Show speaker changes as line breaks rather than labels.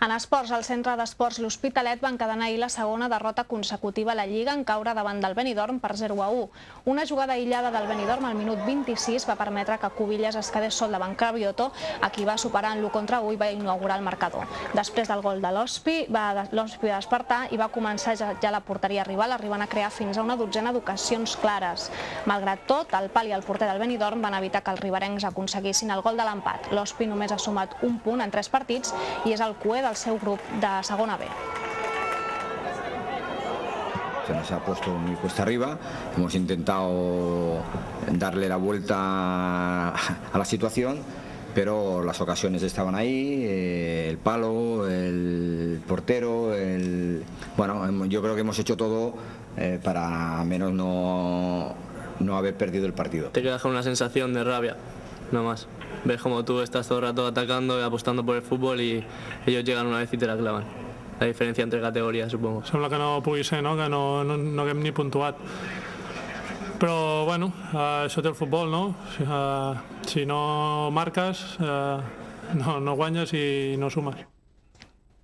En esports, al centre d'esports L'Hospitalet va encadenar ahir la segona derrota consecutiva a la Lliga en caure davant del Benidorm per 0-1. Una jugada aïllada del Benidorm al minut 26 va permetre que Cubillas es quedés sol davant Cravioto, a qui va superar en l'1-1 i va inaugurar el marcador. Després del gol de l'Hospi va despertar i va començar ja la porteria rival, arribant a crear fins a una dotzena d'ocasions clares. Malgrat tot, el pal i el porter del Benidorm van evitar que els riberencs aconseguissin el gol de l'empat. L'Hospi només ha sumat un punt en 3 partits i és el cuer del seu grup de segona B.
Se nos ha puesto muy cuesta arriba, hemos intentado darle la vuelta a la situación, pero las ocasiones estaban ahí, el palo, el portero, bueno, yo creo que hemos hecho todo para menos no haber perdido el partido.
Te quedas con una sensación de rabia, no más. Ves como tú estás todo el rato atacando y apostando por el fútbol y ellos llegan una vez y te la clavan. La diferència entre categories, supongo.
Sembla que no pugui ser, no? Que no haguem ni puntuat. Però, bueno, això té el futbol, no? Si no marques, no guanyes i no sumes.